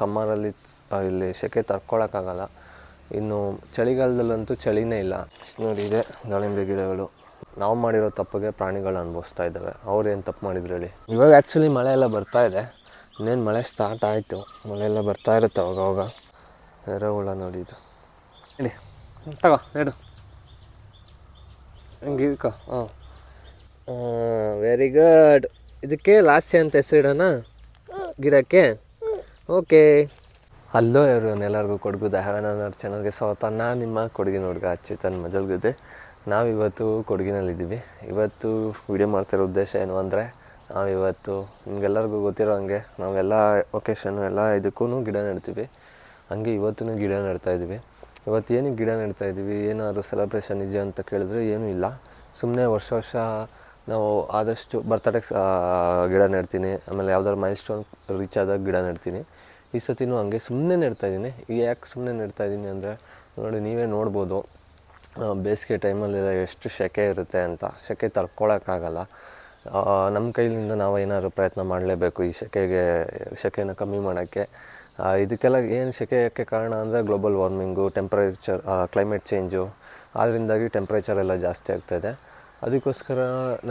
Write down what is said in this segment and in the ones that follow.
ಸಮ್ಮರಲ್ಲಿ ಇಲ್ಲಿ ಸೆಕೆ ತಡ್ಕೊಳಕ್ಕಾಗಲ್ಲ. ಇನ್ನು ಚಳಿಗಾಲದಲ್ಲಂತೂ ಚಳಿನೇ ಇಲ್ಲ. ನೋಡಿ, ಇದೆ ದಾಳಿಂಬೆ ಗಿಡಗಳು. ನಾವು ಮಾಡಿರೋ ತಪ್ಪಿಗೆ ಪ್ರಾಣಿಗಳು ಅನುಭವಿಸ್ತಾ ಇದ್ದಾವೆ. ಅವ್ರು ಏನು ತಪ್ಪು ಮಾಡಿದ್ರು ಹೇಳಿ? ಇವಾಗ ಆ್ಯಕ್ಚುಲಿ ಮಳೆ ಎಲ್ಲ ಬರ್ತಾ ಇದೆ. ಇನ್ನೇನು ಮಳೆ ಸ್ಟಾರ್ಟ್ ಆಯಿತು. ಮಳೆ ಎಲ್ಲ ಬರ್ತಾ ಇರುತ್ತೆ ಅವಾಗವಾಗ. ಎರೆಹುಳ ನೋಡಿ ಇದು. ಹೇಳಿ, ತಗೋ ಹೇಳು, ಹಂಗೆ ಇಳ್ಕೊ. Very good. ಇದಕ್ಕೆ ಲಾಸ್ಯ ಅಂತ ಹೆಸರಿಡೋಣ ಗಿಡಕ್ಕೆ. ಓಕೆ. ಹಲೋ ಎಲ್ಲರಿಗೂ ಕೊಡಗು ದಹನ ಚಾನಲ್ಗೆ ಸ್ವಾಗತ. ನಾನು ನಿಮ್ಮ ಕೊಡಗಿನ ಹುಡುಗ ಅಚ್ಯುತನ್ ಮಜಲ್ಗದ್ದೆ. ನಾವಿವತ್ತು ಕೊಡಗಿನಲ್ಲಿದ್ದೀವಿ. ಇವತ್ತು ವಿಡಿಯೋ ಮಾಡ್ತಿರೋ ಉದ್ದೇಶ ಏನು ಅಂದರೆ, ನಾವಿವತ್ತು ನಿಮಗೆಲ್ಲರಿಗೂ ಗೊತ್ತಿರೋ ಹಂಗೆ ನಾವೆಲ್ಲ ಒಕೇಶನ್ನು ಎಲ್ಲ ಇದಕ್ಕೂ ಗಿಡ ನೆಡ್ತೀವಿ. ಹಂಗೆ ಇವತ್ತೂ ಗಿಡ ನೆಡ್ತಾಯಿದ್ದೀವಿ. ಇವತ್ತು ಏನಕ್ಕೆ ಗಿಡ ನೆಡ್ತಾಯಿದ್ದೀವಿ, ಏನಾದರೂ ಸೆಲೆಬ್ರೇಷನ್ ಇದೆಯಾ ಅಂತ ಕೇಳಿದ್ರೆ ಏನೂ ಇಲ್ಲ. ಸುಮ್ಮನೆ ವರ್ಷ ನಾವು ಆದಷ್ಟು ಬರ್ತಡೇಗೆ ಗಿಡ ನೆಡ್ತೀನಿ, ಆಮೇಲೆ ಯಾವ್ದಾದ್ರು ಮೈಲ್ ಸ್ಟೋನ್ ರೀಚ್ ಆದಾಗ ಗಿಡ ನೆಡ್ತೀನಿ. ಈ ಸತಿನೂ ಹಂಗೆ ಸುಮ್ಮನೆ ನೆಡ್ತಾಯಿದ್ದೀನಿ. ಯಾಕೆ ಸುಮ್ಮನೆ ನೆಡ್ತಾಯಿದ್ದೀನಿ ಅಂದರೆ, ನೋಡಿ ನೀವೇ ನೋಡ್ಬೋದು ಬೇಸಿಗೆ ಟೈಮಲ್ಲೆಲ್ಲ ಎಷ್ಟು ಸೆಕೆ ಇರುತ್ತೆ ಅಂತ. ಸೆಕೆ ತಡ್ಕೊಳಕ್ಕಾಗಲ್ಲ. ನಮ್ಮ ಕೈಲಿಂದ ನಾವು ಏನಾದರೂ ಪ್ರಯತ್ನ ಮಾಡಲೇಬೇಕು ಈ ಸೆಕೆನ ಕಮ್ಮಿ ಮಾಡೋಕ್ಕೆ. ಇದಕ್ಕೆಲ್ಲ ಏನು ಸೆಕೆ ಯಾಕೆ ಕಾರಣ ಅಂದರೆ global warming, temperature, climate change. ಅದರಿಂದಾಗಿ ಟೆಂಪ್ರೇಚರ್ ಎಲ್ಲ ಜಾಸ್ತಿ ಆಗ್ತಾಯಿದೆ. ಅದಕ್ಕೋಸ್ಕರ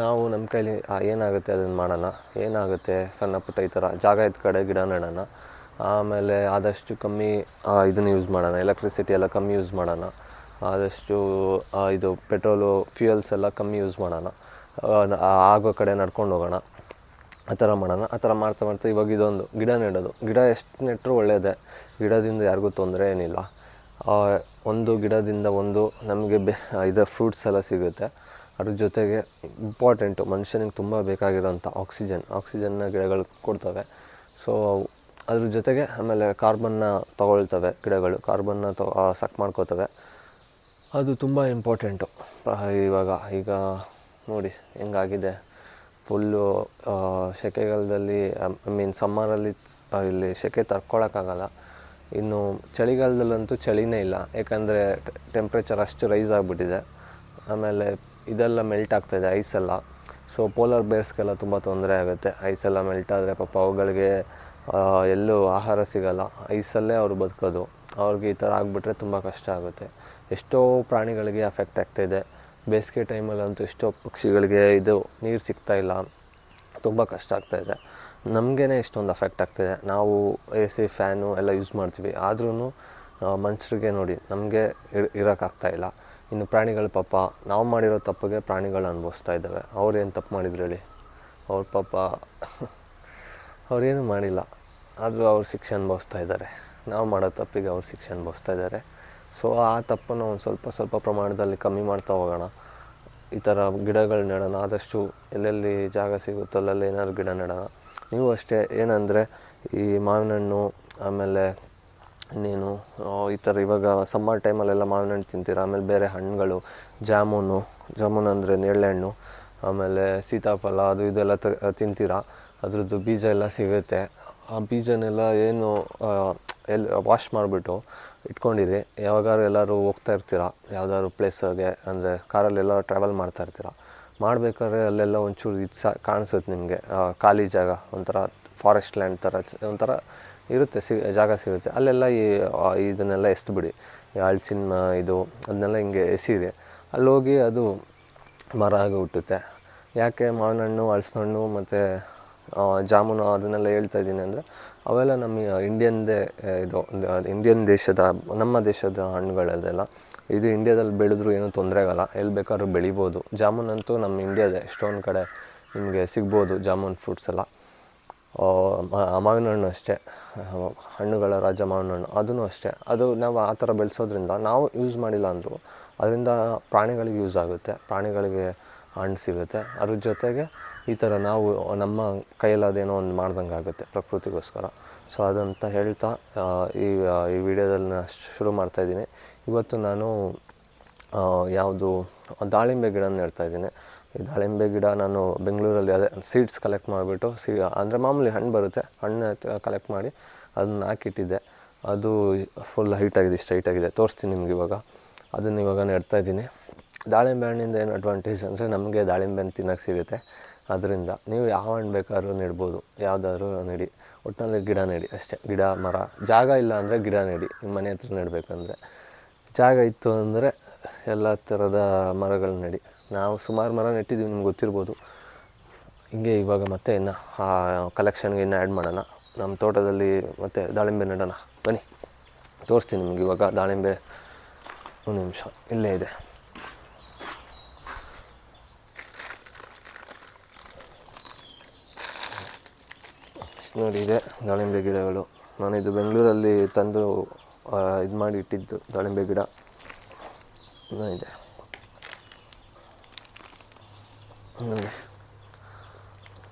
ನಾವು ನಮ್ಮ ಕೈಲಿ ಏನಾಗುತ್ತೆ ಅದನ್ನು ಮಾಡೋಣ. ಏನಾಗುತ್ತೆ ಸಣ್ಣ ಪುಟ್ಟ ಈ ಥರ ಜಾಗ ಇದ್ದ ಕಡೆ ಗಿಡ ನೆಡೋಣ. ಆಮೇಲೆ ಆದಷ್ಟು ಕಮ್ಮಿ ಇದನ್ನು ಯೂಸ್ ಮಾಡೋಣ, ಎಲೆಕ್ಟ್ರಿಸಿಟಿ ಎಲ್ಲ ಕಮ್ಮಿ ಯೂಸ್ ಮಾಡೋಣ. ಆದಷ್ಟು ಇದು ಪೆಟ್ರೋಲು, ಫ್ಯೂಯಲ್ಸ್ ಎಲ್ಲ ಕಮ್ಮಿ ಯೂಸ್ ಮಾಡೋಣ. ಆಗೋ ಕಡೆ ನಡ್ಕೊಂಡು ಹೋಗೋಣ. ಆ ಥರ ಮಾಡೋಣ. ಆ ಥರ ಮಾಡ್ತಾ ಇವಾಗ ಇದೊಂದು ಗಿಡ ನೆಡೋದು. ಗಿಡ ಎಷ್ಟು ನೆಟ್ಟರೂ ಒಳ್ಳೆಯದೇ. ಗಿಡದಿಂದ ಯಾರಿಗೂ ತೊಂದರೆ ಏನಿಲ್ಲ. ಒಂದು ಗಿಡದಿಂದ ಒಂದು ನಮಗೆ ಇದು ಫ್ರೂಟ್ಸ್ ಎಲ್ಲ ಸಿಗುತ್ತೆ. ಅದ್ರ ಜೊತೆಗೆ ಇಂಪಾರ್ಟೆಂಟು ಮನುಷ್ಯನಿಗೆ ತುಂಬ ಬೇಕಾಗಿರೋಂಥ ಆಕ್ಸಿಜನ್ನ ಗಿಡಗಳು ಕೊಡ್ತವೆ. ಸೊ ಅದ್ರ ಜೊತೆಗೆ ಆಮೇಲೆ ಕಾರ್ಬನ್ನ ತೊಗೊಳ್ತವೆ ಗಿಡಗಳು. ಕಾರ್ಬನ್ನ ಸಕ್ ಮಾಡ್ಕೋತವೆ. ಅದು ತುಂಬ ಇಂಪಾರ್ಟೆಂಟು. ಈಗ ನೋಡಿ ಹೆಂಗಾಗಿದೆ. ಫುಲ್ಲು ಸೆಕೆಗಾಲದಲ್ಲಿ ಸಮ್ಮರಲ್ಲಿ ಇಲ್ಲಿ ಸೆಕೆ ತಡ್ಕೊಳಕ್ಕಾಗಲ್ಲ. ಇನ್ನು ಚಳಿಗಾಲದಲ್ಲಂತೂ ಚಳಿನೇ ಇಲ್ಲ. ಯಾಕಂದರೆ ಟೆಂಪ್ರೇಚರ್ ಅಷ್ಟು ರೈಸ್ ಆಗಿಬಿಟ್ಟಿದೆ. ಆಮೇಲೆ ಇದೆಲ್ಲ ಮೆಲ್ಟ್ ಆಗ್ತಾಯಿದೆ, ಐಸೆಲ್ಲ. ಸೊ ಪೋಲಾರ್ ಬೇರ್ಸ್ಗೆಲ್ಲ ತುಂಬ ತೊಂದರೆ ಆಗುತ್ತೆ. ಐಸೆಲ್ಲ ಮೆಲ್ಟ್ ಆದರೆ ಪಾಪ ಅವುಗಳಿಗೆ ಎಲ್ಲೂ ಆಹಾರ ಸಿಗೋಲ್ಲ. ಐಸಲ್ಲೇ ಅವರು ಬದುಕೋದು. ಅವ್ರಿಗೆ ಈ ಥರ ಆಗಿಬಿಟ್ರೆ ತುಂಬ ಕಷ್ಟ ಆಗುತ್ತೆ. ಎಷ್ಟೋ ಪ್ರಾಣಿಗಳಿಗೆ ಅಫೆಕ್ಟ್ ಆಗ್ತಾಯಿದೆ. ಬೇಸಿಗೆ ಟೈಮಲ್ಲಂತೂ ಎಷ್ಟೋ ಪಕ್ಷಿಗಳಿಗೆ ಇದು ನೀರು ಸಿಗ್ತಾಯಿಲ್ಲ. ತುಂಬ ಕಷ್ಟ ಆಗ್ತಾಯಿದೆ. ನಮಗೇ ಇಷ್ಟೊಂದು ಅಫೆಕ್ಟ್ ಆಗ್ತಾಯಿದೆ. ನಾವು AC ಫ್ಯಾನು ಎಲ್ಲ ಯೂಸ್ ಮಾಡ್ತೀವಿ. ಆದ್ರೂ ಮನುಷ್ಯರಿಗೆ ನೋಡಿ ನಮಗೆ ಇರೋಕ್ಕಾಗ್ತಾಯಿಲ್ಲ. ಇನ್ನು ಪ್ರಾಣಿಗಳು ಪಾಪ ನಾವು ಮಾಡಿರೋ ತಪ್ಪಿಗೆ ಪ್ರಾಣಿಗಳು ಅನುಭವಿಸ್ತಾ ಇದ್ದಾವೆ. ಅವ್ರು ಏನು ತಪ್ಪು ಮಾಡಿದ್ರು ಹೇಳಿ? ಅವ್ರ ಪಾಪ ಅವ್ರೇನು ಮಾಡಿಲ್ಲ, ಆದರೂ ಅವ್ರು ಶಿಕ್ಷೆ ಅನುಭವಿಸ್ತಾ ಇದ್ದಾರೆ. ನಾವು ಮಾಡೋ ತಪ್ಪಿಗೆ ಅವ್ರು ಶಿಕ್ಷೆ ಅನುಭವಿಸ್ತಾ ಇದ್ದಾರೆ. ಸೊ ಆ ತಪ್ಪನ್ನು ಒಂದು ಸ್ವಲ್ಪ ಪ್ರಮಾಣದಲ್ಲಿ ಕಮ್ಮಿ ಮಾಡ್ತಾ ಹೋಗೋಣ. ಈ ಥರ ಗಿಡಗಳು ನೆಡೋಣ. ಆದಷ್ಟು ಎಲ್ಲೆಲ್ಲಿ ಜಾಗ ಸಿಗುತ್ತೋ ಅಲ್ಲೆಲ್ಲ ಏನಾದ್ರು ಗಿಡ ನೆಡೋಣ. ನೀವು ಅಷ್ಟೇ. ಏನಂದರೆ ಈ ಮಾವಿನ ಹಣ್ಣು, ಆಮೇಲೆ ಇನ್ನೇನು ಈ ಥರ ಇವಾಗ ಸಮ್ಮರ್ ಟೈಮಲ್ಲೆಲ್ಲ ಮಾವಿನ ಹಣ್ಣು ತಿಂತೀರ. ಆಮೇಲೆ ಬೇರೆ ಹಣ್ಣುಗಳು, ಜಾಮೂನು ಅಂದರೆ ನೇರಳೆಹಣ್ಣು, ಆಮೇಲೆ ಸೀತಾಫಲ, ಅದು ಇದೆಲ್ಲ ತಿಂತೀರ. ಅದ್ರದ್ದು ಬೀಜ ಎಲ್ಲ ಸಿಗುತ್ತೆ. ಆ ಬೀಜನೆಲ್ಲ ವಾಶ್ ಮಾಡಿಬಿಟ್ಟು ಇಟ್ಕೊಂಡಿರಿ. ಯಾವಾಗಾದ್ರು ಎಲ್ಲರೂ ಹೋಗ್ತಾ ಇರ್ತೀರ ಯಾವುದಾದ್ರು ಪ್ಲೇಸಾಗೆ, ಅಂದರೆ ಕಾರಲ್ಲೆಲ್ಲ ಟ್ರಾವೆಲ್ ಮಾಡ್ತಾ ಇರ್ತೀರ. ಮಾಡಬೇಕಾದ್ರೆ ಅಲ್ಲೆಲ್ಲ ಒಂಚೂರು ಇದು ಕಾಣಿಸುತ್ತೆ ನಿಮಗೆ, ಖಾಲಿ ಜಾಗ, ಒಂಥರ ಫಾರೆಸ್ಟ್ ಲ್ಯಾಂಡ್ ಥರ ಒಂಥರ ಇರುತ್ತೆ, ಜಾಗ ಸಿಗುತ್ತೆ. ಅಲ್ಲೆಲ್ಲ ಇದನ್ನೆಲ್ಲ ಎಸ್ದುಬಿಡಿ. ಹಲಸಿನ ಅದನ್ನೆಲ್ಲ ಹಿಂಗೆ ಎಸೀರಿ. ಅಲ್ಲೋಗಿ ಅದು ಮರ ಆಗಿ ಹುಟ್ಟುತ್ತೆ. ಯಾಕೆ ಮಾವಿನ ಹಣ್ಣು, ಹಲಸಿನ ಹಣ್ಣು ಮತ್ತು ಜಾಮೂನು ಅದನ್ನೆಲ್ಲ ಹೇಳ್ತಾ ಇದ್ದೀನಿ ಅಂದರೆ, ಅವೆಲ್ಲ ನಮ್ಮ ಇಂಡಿಯನ್ ದೇಶದ, ನಮ್ಮ ದೇಶದ ಹಣ್ಣುಗಳದೆಲ್ಲ. ಇದು ಇಂಡಿಯಾದಲ್ಲಿ ಬೆಳೆದ್ರೂ ಏನೂ ತೊಂದರೆ ಆಗೋಲ್ಲ. ಎಲ್ಲಿ ಬೇಕಾದ್ರೂ ಬೆಳಿಬೋದು. ಜಾಮೂನಂತೂ ನಮ್ಮ ಇಂಡಿಯಾದೇ. ಎಷ್ಟೊಂದು ಕಡೆ ನಿಮಗೆ ಸಿಗ್ಬೋದು ಜಾಮೂನ್ ಫ್ರೂಟ್ಸ್ ಎಲ್ಲ. ಮಾವಿನ ಹಣ್ಣು ಅಷ್ಟೇ, ಹಣ್ಣುಗಳ ರಾಜ ಮಾವಿನ ಹಣ್ಣು, ಅದೂ ಅಷ್ಟೇ. ಅದು ನಾವು ಆ ಥರ ಬೆಳೆಸೋದ್ರಿಂದ ನಾವು ಯೂಸ್ ಮಾಡಿಲ್ಲ ಅಂದರೂ ಅದರಿಂದ ಪ್ರಾಣಿಗಳಿಗೆ ಯೂಸ್ ಆಗುತ್ತೆ. ಪ್ರಾಣಿಗಳಿಗೆ ಹಣ್ಣು ಸಿಗುತ್ತೆ. ಅದ್ರ ಜೊತೆಗೆ ಈ ಥರ ನಾವು ನಮ್ಮ ಕೈಯಲ್ಲಾದೇನೋ ಒಂದು ಮಾಡ್ದಂಗೆ ಆಗುತ್ತೆ ಪ್ರಕೃತಿಗೋಸ್ಕರ. ಸೊ ಅದಂತ ಹೇಳ್ತಾ ಈ ವಿಡಿಯೋದಲ್ಲಿ ನಾನು ಶುರು ಮಾಡ್ತಾಯಿದ್ದೀನಿ. ಇವತ್ತು ನಾನು ಯಾವುದು ದಾಳಿಂಬೆ ಗಿಡ ನೆಡ್ತಾಯಿದ್ದೀನಿ. ಈ ದಾಳಿಂಬೆ ಗಿಡ ನಾನು ಬೆಂಗಳೂರಲ್ಲಿ ಅದೇ ಸೀಡ್ಸ್ ಕಲೆಕ್ಟ್ ಮಾಡಿಬಿಟ್ಟು ಅಂದರೆ ಮಾಮೂಲಿ ಹಣ್ಣು ಬರುತ್ತೆ, ಹಣ್ಣು ಕಲೆಕ್ಟ್ ಮಾಡಿ ಅದನ್ನ ಹಾಕಿಟ್ಟಿದ್ದೆ. ಅದು ಫುಲ್ ಹೈಟಾಗಿದೆ, ಸ್ಟ್ರೈಟಾಗಿದೆ. ತೋರಿಸ್ತೀನಿ ನಿಮ್ಗೆ ಇವಾಗ. ಅದನ್ನು ಇವಾಗ ನೆಡ್ತಾಯಿದ್ದೀನಿ. ದಾಳಿಂಬೆ ಹಣ್ಣಿಂದ ಏನು ಅಡ್ವಾಂಟೇಜ್ ಅಂದರೆ ನಮಗೆ ದಾಳಿಂಬೆ ಹಣ್ಣು ತಿನ್ನೋಕ್ಕೆ ಸಿಗುತ್ತೆ. ಅದರಿಂದ ನೀವು ಯಾವ ಹಣ್ಣು ಬೇಕಾದ್ರೂ ನೆಡ್ಬೋದು, ಯಾವುದಾದ್ರೂ ನೆಡಿ. ಒಟ್ಟಿನಲ್ಲಿ ಗಿಡ ನೆಡಿ ಅಷ್ಟೇ. ಗಿಡ ಮರ ಜಾಗ ಇಲ್ಲ ಅಂದರೆ ಗಿಡ ನೆಡಿ. ನಿಮ್ಮ ಮನೆ ಹತ್ರ ನೆಡಬೇಕಂದ್ರೆ. ಜಾಗ ಇತ್ತು ಅಂದರೆ ಎಲ್ಲ ಥರದ ಮರಗಳು ನೆಡಿ. ನಾವು ಸುಮಾರು ಮರ ನೆಟ್ಟಿದ್ದೀವಿ, ನಿಮ್ಗೆ ಗೊತ್ತಿರ್ಬೋದು. ಹಿಂಗೆ ಇವಾಗ ಮತ್ತೆ ಇನ್ನು ಆ ಕಲೆಕ್ಷನ್ಗೆ ಇನ್ನು ಆ್ಯಡ್ ಮಾಡೋಣ. ನಮ್ಮ ತೋಟದಲ್ಲಿ ಮತ್ತೆ ದಾಳಿಂಬೆ ನೆಡೋಣ ಬನ್ನಿ, ತೋರಿಸ್ತೀನಿ ನಿಮ್ಗೆ. ಇವಾಗ ದಾಳಿಂಬೆ ಒಂದು ನಿಮಿಷ ಇಲ್ಲೇ ಇದೆ. ನೋಡಿ ಇದೆ ದಾಳಿಂಬೆ ಗಿಡಗಳು. ನಾನಿದು ಬೆಂಗಳೂರಲ್ಲಿ ತಂದು ಇದು ಮಾಡಿ ಇಟ್ಟಿದ್ದು ದಾಳಿಂಬೆ ಗಿಡ ಇದೆ ನೋಡಿ.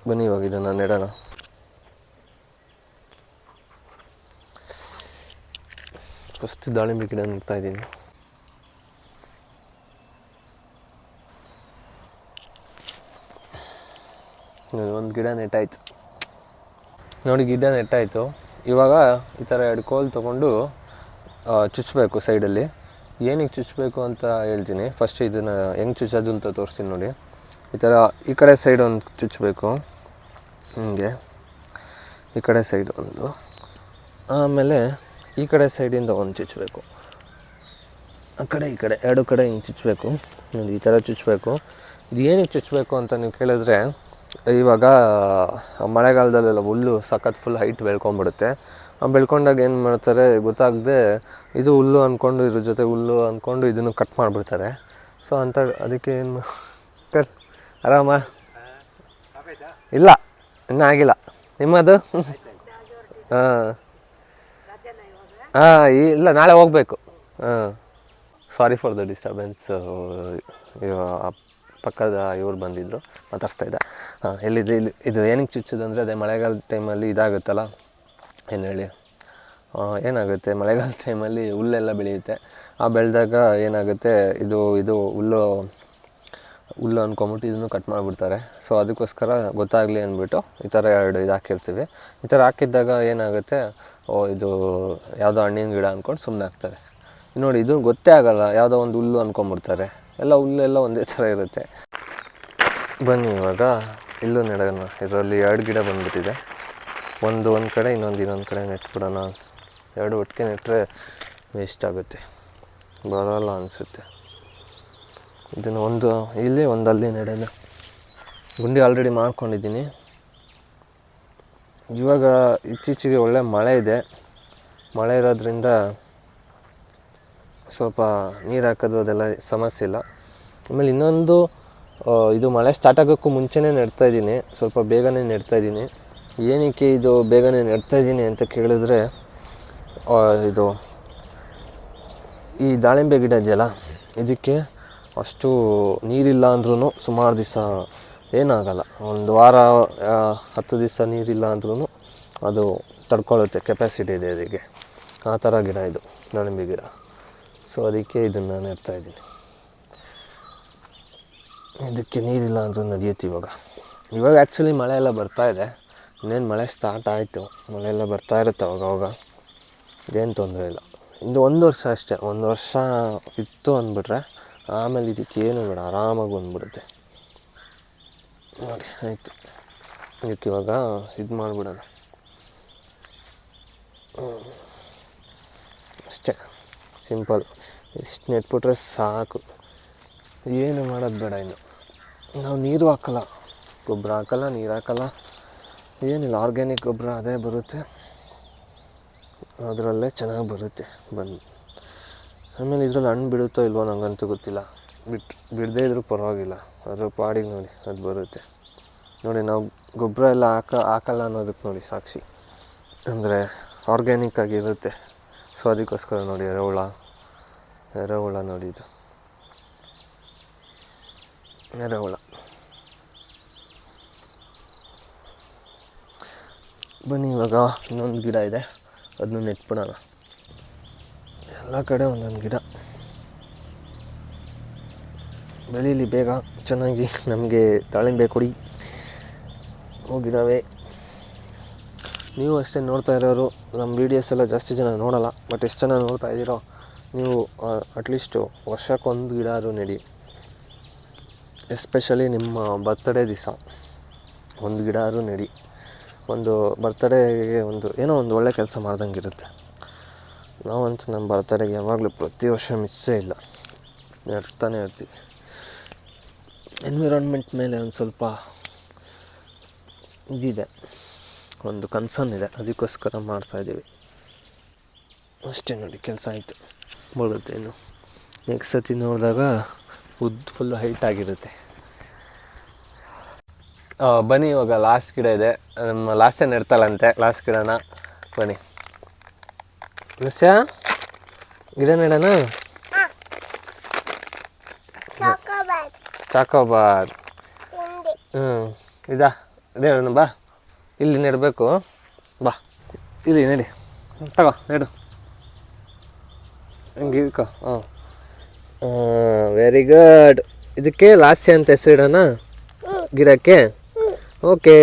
ಬನ್ನಿ ಇವಾಗ ಇದನ್ನು ನೆಡೋಣ. ಫಸ್ಟ್ ದಾಳಿಂಬೆ ಗಿಡ ನೆಡ್ತಾ ಇದ್ದೀನಿ. ಒಂದು ಗಿಡ ನೆಟ್ಟಾಯಿತು ನೋಡಿ, ಗಿಡ ನೆಟ್ಟಾಯಿತು. ಇವಾಗ ಈ ಥರ 2 ಕೋಲ್ ತೊಗೊಂಡು ಚುಚ್ಚಬೇಕು ಸೈಡಲ್ಲಿ. ಏನಕ್ಕೆ ಚುಚ್ಚಬೇಕು ಅಂತ ಹೇಳ್ತೀನಿ. ಫಸ್ಟ್ ಇದನ್ನು ಹೆಂಗೆ ಚುಚ್ಚೋದು ಅಂತ ತೋರಿಸ್ತೀನಿ ನೋಡಿ. ಈ ಥರ ಈ ಕಡೆ ಸೈಡ್ ಒಂದು ಚುಚ್ಚಬೇಕು, ಹಿಂಗೆ ಈ ಕಡೆ ಸೈಡ್ ಒಂದು, ಆಮೇಲೆ ಈ ಕಡೆ ಸೈಡಿಂದ ಒಂದು ಚುಚ್ಚಬೇಕು, ಆ ಕಡೆ ಈ ಕಡೆ 2 ಕಡೆ ಹಿಂಗೆ ಚುಚ್ಚಬೇಕು ನೋಡಿ. ಈ ಥರ ಚುಚ್ಚಬೇಕು. ಇದು ಏನಕ್ಕೆ ಚುಚ್ಚಬೇಕು ಅಂತ ನೀವು ಕೇಳಿದ್ರೆ, ಇವಾಗ ಮಳೆಗಾಲದಲ್ಲೆಲ್ಲ ಹುಲ್ಲು ಸಖತ್ ಫುಲ್ ಹೈಟ್ ಬೆಳ್ಕೊಂಬಿಡುತ್ತೆ. ಬೆಳ್ಕೊಂಡಾಗ ಏನು ಮಾಡ್ತಾರೆ ಗೊತ್ತಾಗದೆ, ಇದು ಹುಲ್ಲು ಅಂದ್ಕೊಂಡು ಇದ್ರ ಜೊತೆ ಹುಲ್ಲು ಅಂದ್ಕೊಂಡು ಇದನ್ನು ಕಟ್ ಮಾಡಿಬಿಡ್ತಾರೆ. ಸೊ ಅಂತ ಅದಕ್ಕೆ ಏನು ಆರಾಮ ಇಲ್ಲ, ಇನ್ನೂ ಆಗಿಲ್ಲ. ನಿಮ್ಮದು? ಹಾಂ ಹಾಂ ಇಲ್ಲ, ನಾಳೆ ಹೋಗಬೇಕು. ಹಾಂ, ಸಾರಿ ಫಾರ್ ದ ಡಿಸ್ಟರ್ಬೆನ್ಸ್. ಪಕ್ಕದ ಇವ್ರು ಬಂದಿದ್ದರು, ಮಾತಾಡ್ಸ್ತಾ ಇದ್ದ. ಹಾಂ, ಎಲ್ಲಿದೆ ಇದು ಏನಕ್ಕೆ ಚುಚ್ಚೋದಂದರೆ, ಅದೇ ಮಳೆಗಾಲದ ಟೈಮಲ್ಲಿ ಇದಾಗುತ್ತಲ್ಲ, ಏನು ಹೇಳಿ, ಏನಾಗುತ್ತೆ ಮಳೆಗಾಲ ಟೈಮಲ್ಲಿ ಹುಲ್ಲೆಲ್ಲ ಬೆಳೆಯುತ್ತೆ. ಆ ಬೆಳೆದಾಗ ಏನಾಗುತ್ತೆ, ಇದು ಹುಲ್ಲು ಅಂದ್ಕೊಂಬಿಟ್ಟು ಇದನ್ನು ಕಟ್ ಮಾಡಿಬಿಡ್ತಾರೆ. ಸೊ ಅದಕ್ಕೋಸ್ಕರ ಗೊತ್ತಾಗಲಿ ಅಂದ್ಬಿಟ್ಟು ಈ ಥರ 2 ಇದು ಹಾಕಿರ್ತೀವಿ. ಈ ಥರ ಹಾಕಿದ್ದಾಗ ಏನಾಗುತ್ತೆ, ಇದು ಯಾವುದೋ ಹಣ್ಣಿನ ಗಿಡ ಅಂದ್ಕೊಂಡು ಸುಮ್ಮನೆ ಹಾಕ್ತಾರೆ. ನೋಡಿ, ಇದು ಗೊತ್ತೇ ಆಗೋಲ್ಲ, ಯಾವುದೋ ಒಂದು ಹುಲ್ಲು ಅಂದ್ಕೊಂಬಿಡ್ತಾರೆ. ಎಲ್ಲ ಹುಲ್ಲೆಲ್ಲ ಒಂದೇ ಥರ ಇರುತ್ತೆ. ಬನ್ನಿ ಇವಾಗ ಇಲ್ಲೂ ನೆಡೋಣ. ಇದರಲ್ಲಿ 2 ಗಿಡ ಬಂದುಬಿಟ್ಟಿದೆ. ಒಂದು ಕಡೆ, ಇನ್ನೊಂದು ಕಡೆ ನೆಟ್ಬಿಡೋಣ. 2 ಒಟ್ಟಿಗೆ ನೆಟ್ಟರೆ ವೇಸ್ಟ್ ಆಗುತ್ತೆ, ಬರೋಲ್ಲ ಅನಿಸುತ್ತೆ. ಇದನ್ನು ಒಂದು ಇಲ್ಲಿ ಒಂದು ಅಲ್ಲಿ ನೆಡೋಣ. ಗುಂಡಿ ಆಲ್ರೆಡಿ ಮಾಡ್ಕೊಂಡಿದ್ದೀನಿ. ಇವಾಗ ಇತ್ತೀಚೆಗೆ ಒಳ್ಳೆ ಮಳೆ ಇದೆ. ಮಳೆ ಇರೋದ್ರಿಂದ ಸ್ವಲ್ಪ ನೀರು ಹಾಕೋದು ಅದೆಲ್ಲ ಸಮಸ್ಯೆ ಇಲ್ಲ. ಆಮೇಲೆ ಇನ್ನೊಂದು, ಇದು ಮಳೆ ಸ್ಟಾರ್ಟ್ ಆಗೋಕ್ಕೂ ಮುಂಚೆನೇ ನೆಡ್ತಾಯಿದ್ದೀನಿ, ಸ್ವಲ್ಪ ಬೇಗನೆ ನೆಡ್ತಾಯಿದ್ದೀನಿ. ಏನಕ್ಕೆ ಇದು ಬೇಗನೆ ನೆಡ್ತಾಯಿದ್ದೀನಿ ಅಂತ ಕೇಳಿದ್ರೆ, ಇದು ಈ ದಾಳಿಂಬೆ ಗಿಡ ಇದೆಯಲ್ಲ, ಇದಕ್ಕೆ ಅಷ್ಟು ನೀರಿಲ್ಲ ಅಂದ್ರೂ ಸುಮಾರು ದಿವಸ ಏನಾಗಲ್ಲ. 1 ವಾರ 10 ದಿವಸ ನೀರಿಲ್ಲ ಅಂದ್ರೂ ಅದು ತಡ್ಕೊಳ್ಳುತ್ತೆ, ಕೆಪಾಸಿಟಿ ಇದೆ ಅದಕ್ಕೆ. ಆ ಥರ ಗಿಡ ಇದು ದಾಳಿಂಬೆ ಗಿಡ. ಸೊ ಅದಕ್ಕೆ ಇದನ್ನು ನೆಡ್ತಾಯಿದ್ದೀನಿ. ಇದಕ್ಕೆ ನೀರಿಲ್ಲ ಅಂದ್ರೂ ನಡೆಯುತ್ತೆ. ಇವಾಗ ಆ್ಯಕ್ಚುಲಿ ಮಳೆ ಎಲ್ಲ ಬರ್ತಾಯಿದೆ. ಇನ್ನೇನು ಮಳೆ ಸ್ಟಾರ್ಟ್ ಆಯಿತು, ಮಳೆ ಎಲ್ಲ ಬರ್ತಾ ಇರುತ್ತೆ ಅವಾಗ. ಇದೇನು ತೊಂದರೆ ಇಲ್ಲ. ಇದು 1 ವರ್ಷ ಅಷ್ಟೇ. 1 ವರ್ಷ ಇತ್ತು ಅಂದ್ಬಿಟ್ರೆ ಆಮೇಲೆ ಇದಕ್ಕೇನು ಬೇಡ, ಆರಾಮಾಗಿ ಬಂದ್ಬಿಡುತ್ತೆ ನೋಡಿ. ಆಯಿತು, ಇದಕ್ಕೆ ಇವಾಗ ಇದು ಮಾಡಿಬಿಡೋಣ ಅಷ್ಟೇ, ಸಿಂಪಲ್. ಇಷ್ಟು ನೆಟ್ಬಿಟ್ರೆ ಸಾಕು, ಏನು ಮಾಡೋದು ಬೇಡ. ಇನ್ನು ನಾವು ನೀರು ಹಾಕಲ್ಲ, ಗೊಬ್ಬರ ಹಾಕಲ್ಲ, ನೀರು ಹಾಕಲ್ಲ, ಏನಿಲ್ಲ. ಆರ್ಗ್ಯಾನಿಕ್ ಗೊಬ್ಬರ ಅದೇ ಬರುತ್ತೆ, ಅದರಲ್ಲೇ ಚೆನ್ನಾಗಿ ಬರುತ್ತೆ. ಆಮೇಲೆ ಇದ್ರಲ್ಲಿ ಹಣ್ಣು ಬಿಡುತ್ತೋ ಇಲ್ವೋ ನನಗಂತೂ ಗೊತ್ತಿಲ್ಲ. ಬಿಡದೇ ಇದ್ರೂ ಪರವಾಗಿಲ್ಲ, ಅದ್ರ ಪಾಡಿಗೆ ನೋಡಿ ಅದು ಬರುತ್ತೆ ನೋಡಿ. ನಾವು ಗೊಬ್ಬರ ಎಲ್ಲ ಹಾಕಲ್ಲ ಅನ್ನೋದಕ್ಕೆ ನೋಡಿ ಸಾಕ್ಷಿ, ಅಂದರೆ ಆರ್ಗ್ಯಾನಿಕ್ ಆಗಿರುತ್ತೆ. ಸೊ ಅದಕ್ಕೋಸ್ಕರ ನೋಡಿ, ಎರೆಹುಳ ನೋಡಿ, ಇದು ಎರೆಹುಳ. ಬನ್ನಿ ಇವಾಗ ಇನ್ನೊಂದು ಗಿಡ ಇದೆ, ಅದನ್ನು ನೆಟ್ಬಿಡೋಣ. ಎಲ್ಲ ಕಡೆ ಒಂದೊಂದು ಗಿಡ ಬೆಳೀಲಿ ಬೇಗ ಚೆನ್ನಾಗಿ. ನಮಗೆ ದಾಳಿಂಬೆ ಕೊಡಿ ಗಿಡವೇ. ನೀವು ಅಷ್ಟೇ ನೋಡ್ತಾ ಇರೋರು. ನಮ್ಮ ವೀಡಿಯೋಸ್ ಎಲ್ಲ ಜಾಸ್ತಿ ಜನ ನೋಡೋಲ್ಲ, ಬಟ್ ಎಷ್ಟು ಜನ ನೋಡ್ತಾ ಇದ್ದೀರೋ ನೀವು ಅಟ್ಲೀಸ್ಟು ವರ್ಷಕ್ಕೊಂದು ಗಿಡ ಆದರೂ ನೆಡಿ. ಎಸ್ಪೆಷಲಿ ನಿಮ್ಮ ಬರ್ತ್ಡೇ ದಿವಸ 1 ಗಿಡ ಆದರೂ ನೆಡಿ. ಒಂದು ಬರ್ತಡೇಗೆ ಏನೋ ಒಂದು ಒಳ್ಳೆ ಕೆಲಸ ಮಾಡ್ದಂಗೆ ಇರುತ್ತೆ. ನಾವಂತೂ ನಮ್ಮ ಬರ್ತಡೇಗೆ ಯಾವಾಗಲೂ ಪ್ರತಿ ವರ್ಷ ಮಿಸ್ಸೇ ಇಲ್ಲ, ನಡ್ತಾನೆ ಇರ್ತೀವಿ. ಎನ್ವಿರಾನ್ಮೆಂಟ್ ಮೇಲೆ ಒಂದು ಸ್ವಲ್ಪ ಇದಿದೆ, ಒಂದು ಕನ್ಸರ್ನ್ ಇದೆ, ಅದಕ್ಕೋಸ್ಕರ ಮಾಡ್ತಾಯಿದ್ದೀವಿ ಅಷ್ಟೇ. ನೋಡಿ ಕೆಲಸ ಆಯಿತು, ಬರುತ್ತೆ. ಇನ್ನು ನೆಕ್ಸ್ಟ್ ಸತಿ ನೋಡಿದಾಗ ಫುಲ್ಲು ಹೈಟ್ ಆಗಿರುತ್ತೆ. ಬನ್ನಿ, ಇವಾಗ ಲಾಸ್ಟ್ ಗಿಡ ಇದೆ, ನಮ್ಮ ಲಾಸ್ಟೇ ನೆಡ್ತಾಳಂತೆ ಲಾಸ್ಟ್ ಗಿಡನ. ಬನ್ನಿ ಲಸ್ಯ, ಗಿಡ ನೆಡೋಣ. ಚಾಕೋಬಾರ್. ಇದಾ ಇದೇ ಬಾ, ಇಲ್ಲಿ ನೆಡಬೇಕು. ಬಾ ಇಲ್ಲಿ ನಡಿ, ತಗೋ ನೆಡು, ಹಂಗೆ ಇಳ್ಕೊ. Very good. ಇದಕ್ಕೆ ಲಾಸ್ಯ ಅಂತ ಹೆಸರಿಡೋಣ ಗಿಡಕ್ಕೆ. ಓಕೆ,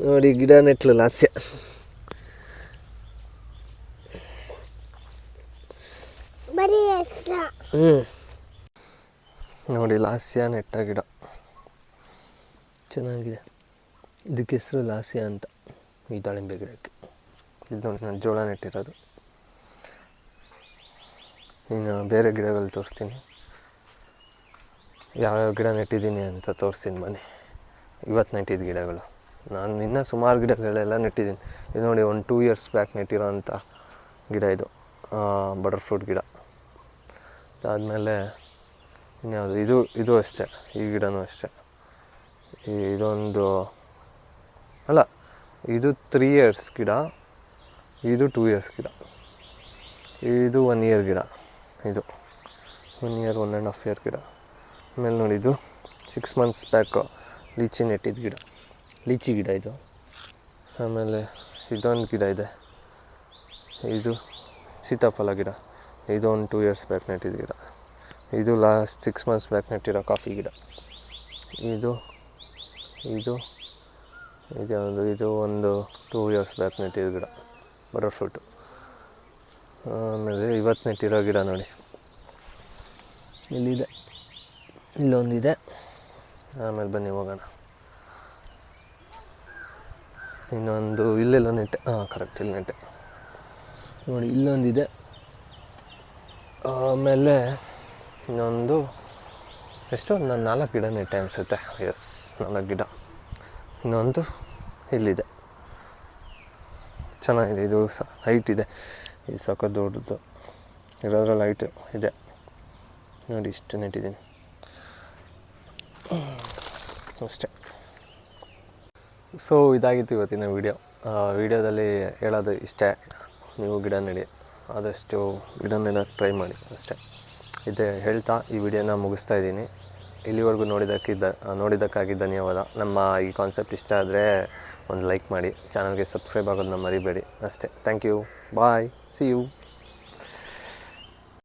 ನೋಡಿ ಗಿಡ ನೆಟ್ಲು ಲಾಸ್ಯ. ನೋಡಿ ಲಾಸ್ಯ ನೆಟ್ಟ ಗಿಡ ಚೆನ್ನಾಗಿದೆ. ಇದಕ್ಕೆ ಹೆಸರು ಲಾಸ್ಯ ಅಂತ, ಈ ದಾಳಿಂಬೆ ಗಿಡಕ್ಕೆ. ಇದು ನೋಡಿ ನಾನು ಜೋಳ ನೆಟ್ಟಿರೋದು. ಇನ್ನು ಬೇರೆ ಗಿಡಗಳು ತೋರಿಸ್ತೀನಿ, ಯಾವ್ಯಾವ ಗಿಡ ನೆಟ್ಟಿದ್ದೀನಿ ಅಂತ ತೋರಿಸ್ತೀನಿ ಬನ್ನಿ. ಇವತ್ತು ನೆಟ್ಟಿದ್ದ ಗಿಡಗಳು, ನಾನು ಇನ್ನೂ ಸುಮಾರು ಗಿಡಗಳೆಲ್ಲ ನೆಟ್ಟಿದ್ದೀನಿ. ಇದು ನೋಡಿ, ಒಂದು 2 years ಬ್ಯಾಕ್ ನೆಟ್ಟಿರೋ ಅಂಥ ಗಿಡ ಇದು, ಬಟರ್ ಫ್ರೂಟ್ ಗಿಡ. ಅದಾದಮೇಲೆ ಇನ್ಯಾವುದು, ಇದು ಅಷ್ಟೇ, ಈ ಗಿಡನೂ ಅಷ್ಟೇ. ಇದೊಂದು ಅಲ್ಲ, ಇದು 3 years ಗಿಡ, ಇದು 2 years ಗಿಡ, ಇದು 1 year ಗಿಡ, ಇದು 1 year 1.5 year ಗಿಡ. ಆಮೇಲೆ ನೋಡಿ, ಇದು 6 months ಬ್ಯಾಕು ಲೀಚಿ ನೆಟ್ಟಿದ್ದ ಗಿಡ, ಲೀಚಿ ಗಿಡ ಇದು. ಆಮೇಲೆ ಇದೊಂದು ಗಿಡ ಇದೆ, ಇದು ಸೀತಾಫಲ ಗಿಡ, ಇದು ಒಂದು 2 years ಬ್ಯಾಕ್ ನೆಟ್ಟಿದ್ದ ಗಿಡ. ಇದು ಲಾಸ್ಟ್ 6 months ಬ್ಯಾಕ್ ನೆಟ್ಟಿರೋ ಕಾಫಿ ಗಿಡ. ಇದು ಒಂದು 2 years ಬ್ಯಾಕ್ ನೆಟ್ಟಿದ್ದ ಗಿಡ, ಬಟರ್ ಫ್ರೂಟು. ಆಮೇಲೆ ಇವತ್ತು ನೆಟ್ಟಿರೋ ಗಿಡ ನೋಡಿ, ಇಲ್ಲಿದೆ, ಇಲ್ಲೊಂದಿದೆ. ಆಮೇಲೆ ಬನ್ನಿ ಹೋಗೋಣ. ಇನ್ನೊಂದು ಇಲ್ಲೆಲ್ಲ ನೆಟ್ಟೆ, ಕರೆಕ್ಟ್ ಇಲ್ಲಿ ನೆಟ್ಟೆ ನೋಡಿ, ಇಲ್ಲೊಂದಿದೆ. ಆಮೇಲೆ ಇನ್ನೊಂದು ನಾನು 4 ಗಿಡ ನೆಟ್ಟೆ ಅನಿಸುತ್ತೆ. ಎಸ್, 4 ಗಿಡ. ಇನ್ನೊಂದು ಇಲ್ಲಿದೆ, ಚೆನ್ನಾಗಿದೆ. ಇದು ಹೈಟ್ ಇದೆ, ಇದು ಸಖತ್ ದೊಡ್ಡದು ಇರೋದ್ರಲ್ಲಿ ಹೈಟ್ ಇದೆ ನೋಡಿ. ಇಷ್ಟು ನೆಟ್ಟಿದ್ದೀನಿ ಅಷ್ಟೇ. ಸೊ ಇದಾಗಿತ್ತು ಇವತ್ತಿನ ವಿಡಿಯೋದಲ್ಲಿ ಹೇಳೋದು ಇಷ್ಟೇ. ನೀವು ಗಿಡ ನೆಡಿ, ಆದಷ್ಟು ಗಿಡ ನೆಡೋಕ್ಕೆ ಟ್ರೈ ಮಾಡಿ ಅಷ್ಟೇ. ಇದೇ ಹೇಳ್ತಾ ಈ ವಿಡಿಯೋನ ಮುಗಿಸ್ತಾ ಇದ್ದೀನಿ. ಇಲ್ಲಿವರೆಗೂ ನೋಡಿದ್ದಕ್ಕಾಗಿ ಧನ್ಯವಾದ. ನಮ್ಮ ಈ ಕಾನ್ಸೆಪ್ಟ್ ಇಷ್ಟ ಆದರೆ ಒಂದು ಲೈಕ್ ಮಾಡಿ, ಚಾನಲ್ಗೆ ಸಬ್ಸ್ಕ್ರೈಬ್ ಆಗೋದನ್ನ ಮರಿಬೇಡಿ ಅಷ್ಟೇ. Thank you, bye, see you.